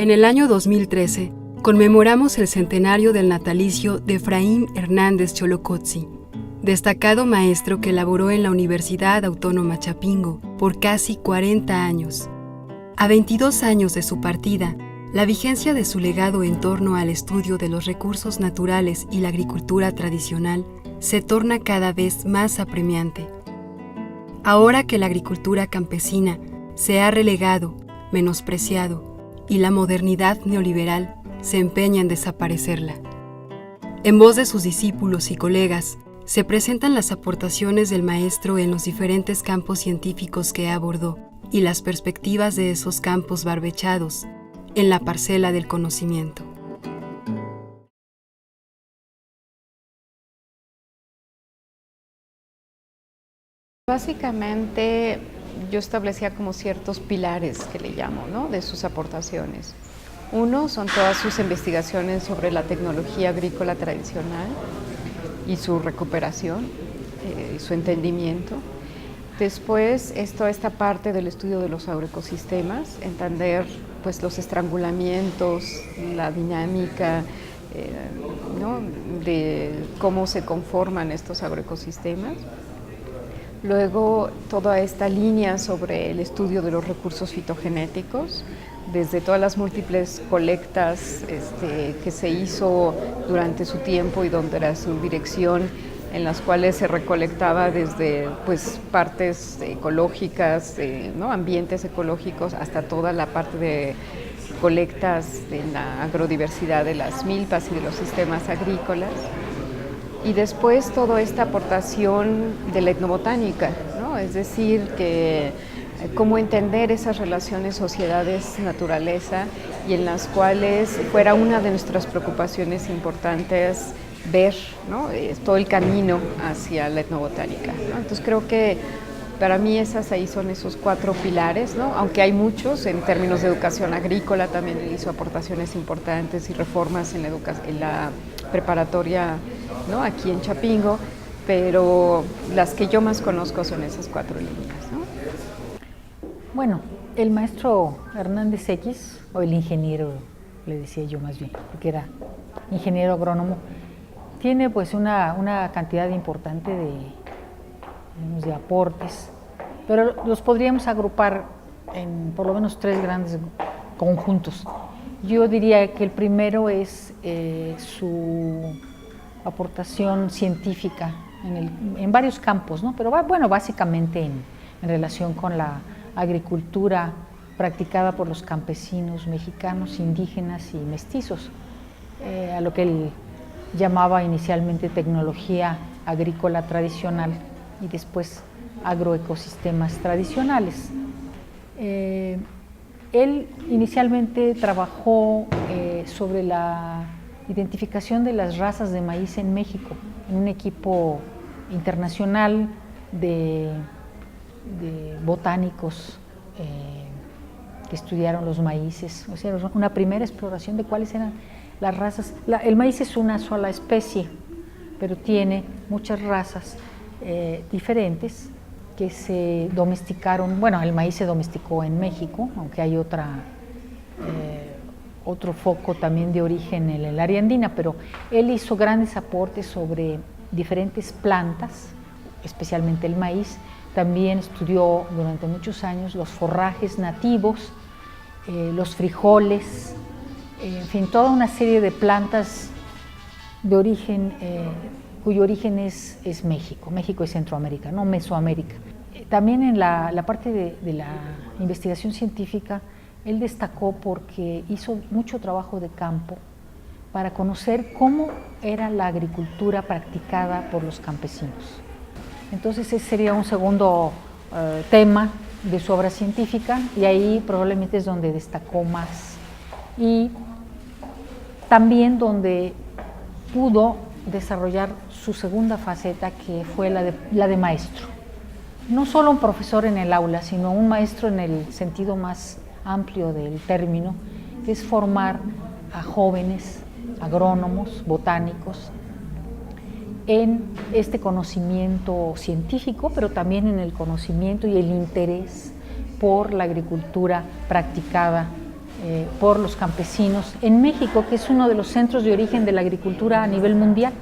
En el año 2013, conmemoramos el centenario del natalicio de Efraín Hernández Cholocotzi, destacado maestro que laboró en la Universidad Autónoma Chapingo por casi 40 años. A 22 años de su partida, la vigencia de su legado en torno al estudio de los recursos naturales y la agricultura tradicional se torna cada vez más apremiante. Ahora que la agricultura campesina se ha relegado, menospreciado, y la modernidad neoliberal se empeña en desaparecerla. En voz de sus discípulos y colegas, se presentan las aportaciones del maestro en los diferentes campos científicos que abordó y las perspectivas de esos campos barbechados en la parcela del conocimiento. Básicamente, yo establecía como ciertos pilares que le llamo, ¿no?, de sus aportaciones. Uno son todas sus investigaciones sobre la tecnología agrícola tradicional y su recuperación, su entendimiento. Después es toda esta parte del estudio de los agroecosistemas, entender pues los estrangulamientos, la dinámica, ¿no?, de cómo se conforman estos agroecosistemas. Luego toda esta línea sobre el estudio de los recursos fitogenéticos, desde todas las múltiples colectas que se hizo durante su tiempo y donde era su dirección, en las cuales se recolectaba desde pues, partes ecológicas, ¿no?, ambientes ecológicos, hasta toda la parte de colectas de la agrodiversidad de las milpas y de los sistemas agrícolas. Y después toda esta aportación de la etnobotánica, ¿no?, es decir, que cómo entender esas relaciones sociedades-naturaleza y en las cuales fuera una de nuestras preocupaciones importantes ver, ¿no?, todo el camino hacia la etnobotánica, ¿no? Entonces creo que para mí ahí son esos 4 pilares, ¿no?, aunque hay muchos en términos de educación agrícola, también hizo aportaciones importantes y reformas en la preparatoria, ¿no?, aquí en Chapingo, pero las que yo más conozco son esas 4 líneas, ¿no? Bueno, el maestro Hernández X, o el ingeniero, le decía yo más bien, porque era ingeniero agrónomo, tiene pues una cantidad importante de aportes, pero los podríamos agrupar en por lo menos 3 grandes conjuntos. Yo diría que el primero es su aportación científica en varios campos, ¿no?, pero bueno, básicamente en relación con la agricultura practicada por los campesinos mexicanos, indígenas y mestizos, a lo que él llamaba inicialmente tecnología agrícola tradicional y después agroecosistemas tradicionales. Él inicialmente trabajó sobre la identificación de las razas de maíz en México, en un equipo internacional de botánicos que estudiaron los maíces, o sea, una primera exploración de cuáles eran las razas. El maíz es una sola especie, pero tiene muchas razas diferentes que se domesticaron. Bueno, el maíz se domesticó en México, aunque hay otro foco también de origen en el área andina, pero él hizo grandes aportes sobre diferentes plantas, especialmente el maíz. También estudió durante muchos años los forrajes nativos, los frijoles, en fin, toda una serie de plantas de origen, cuyo origen es México y Centroamérica, no Mesoamérica. También en la parte de la investigación científica, él destacó porque hizo mucho trabajo de campo para conocer cómo era la agricultura practicada por los campesinos. Entonces ese sería un segundo tema de su obra científica, y ahí probablemente es donde destacó más, y también donde pudo desarrollar su segunda faceta, que fue la de maestro. No solo un profesor en el aula, sino un maestro en el sentido más amplio del término, que es formar a jóvenes agrónomos, botánicos, en este conocimiento científico, pero también en el conocimiento y el interés por la agricultura practicada por los campesinos en México, que es uno de los centros de origen de la agricultura a nivel mundial.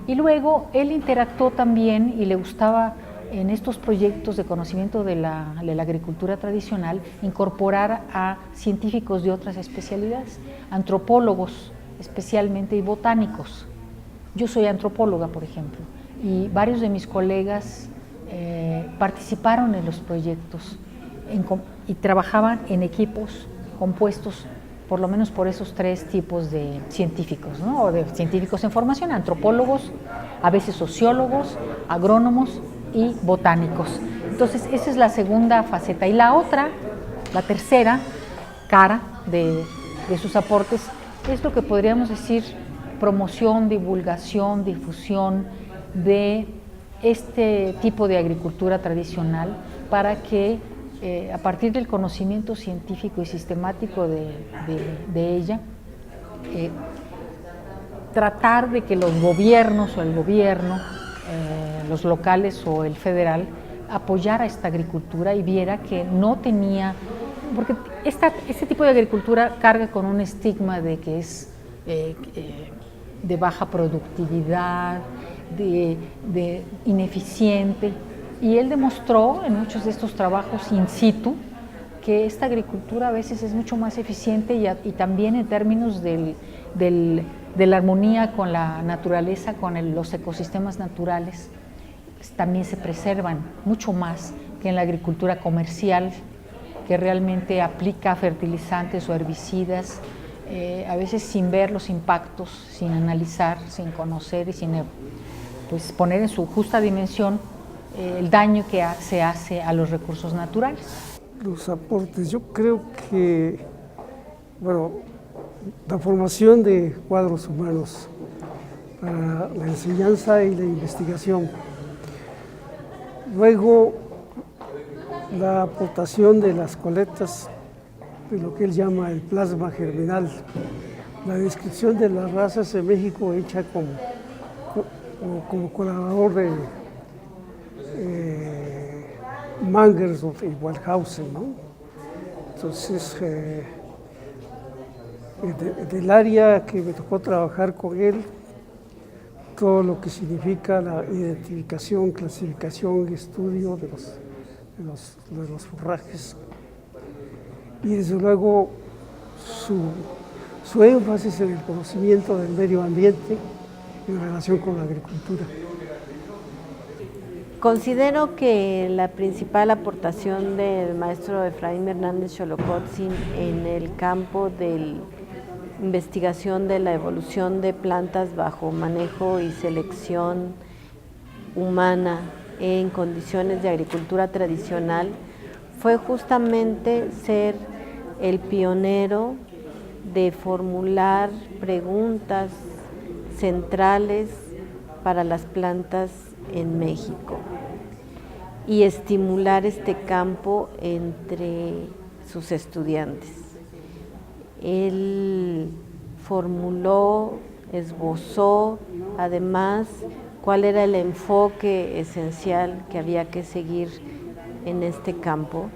Y luego él interactuó también y le gustaba en estos proyectos de conocimiento de la agricultura tradicional incorporar a científicos de otras especialidades, antropólogos especialmente y botánicos. Yo soy antropóloga, por ejemplo, y varios de mis colegas participaron en los proyectos y trabajaban en equipos compuestos por lo menos por esos tres tipos de científicos, ¿no? O de científicos en formación, antropólogos, a veces sociólogos, agrónomos y botánicos. Entonces, esa es la segunda faceta. Y la otra, la tercera cara de sus aportes, es lo que podríamos decir promoción, divulgación, difusión de este tipo de agricultura tradicional para que a partir del conocimiento científico y sistemático de ella, tratar de que los gobiernos o el gobierno, los locales o el federal, apoyara esta agricultura y viera que no tenía, porque este tipo de agricultura carga con un estigma de que es de baja productividad, de ineficiente. Y él demostró en muchos de estos trabajos in situ que esta agricultura a veces es mucho más eficiente y también en términos de la armonía con la naturaleza, con los ecosistemas naturales, también se preservan mucho más que en la agricultura comercial, que realmente aplica fertilizantes o herbicidas, a veces sin ver los impactos, sin analizar, sin conocer y sin pues, poner en su justa dimensión el daño que se hace a los recursos naturales. Los aportes, yo creo que, bueno, la formación de cuadros humanos para la enseñanza y la investigación. Luego, la aportación de las colectas de lo que él llama el plasma germinal, la descripción de las razas en México hecha como colaborador de Mangersdorf y Waldhausen, ¿no? Entonces, del área que me tocó trabajar con él, todo lo que significa la identificación, clasificación y estudio de los forrajes, y desde luego su énfasis en el conocimiento del medio ambiente en relación con la agricultura. Considero que la principal aportación del maestro Efraín Hernández Xolocotzin en el campo de la investigación de la evolución de plantas bajo manejo y selección humana en condiciones de agricultura tradicional fue justamente ser el pionero de formular preguntas centrales para las plantas en México y estimular este campo entre sus estudiantes. Él formuló, esbozó, además, cuál era el enfoque esencial que había que seguir en este campo,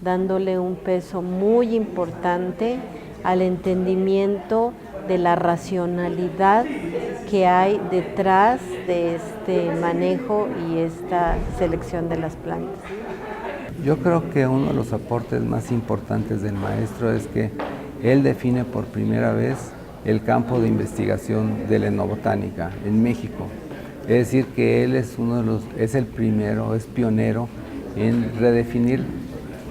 dándole un peso muy importante al entendimiento de la racionalidad que hay detrás de este manejo y esta selección de las plantas. Yo creo que uno de los aportes más importantes del maestro es que él define por primera vez el campo de investigación de la etnobotánica en México. Es decir, que él es el primero, es pionero en redefinir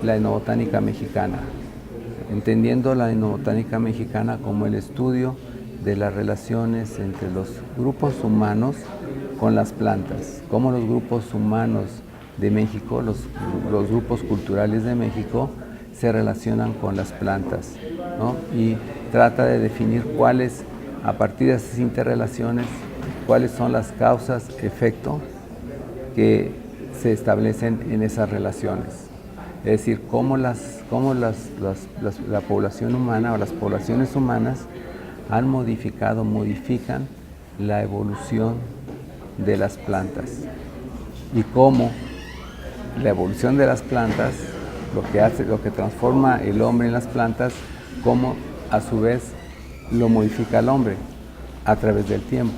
la etnobotánica mexicana, entendiendo la etnobotánica mexicana como el estudio de las relaciones entre los grupos humanos con las plantas, cómo los grupos humanos de México, los grupos culturales de México, se relacionan con las plantas, ¿no? Y trata de definir cuáles, a partir de esas interrelaciones, cuáles son las causas, efecto, que se establecen en esas relaciones. Es decir, cómo la población humana o las poblaciones humanas modifican la evolución de las plantas y cómo la evolución de las plantas lo que transforma el hombre en las plantas, cómo a su vez lo modifica el hombre a través del tiempo.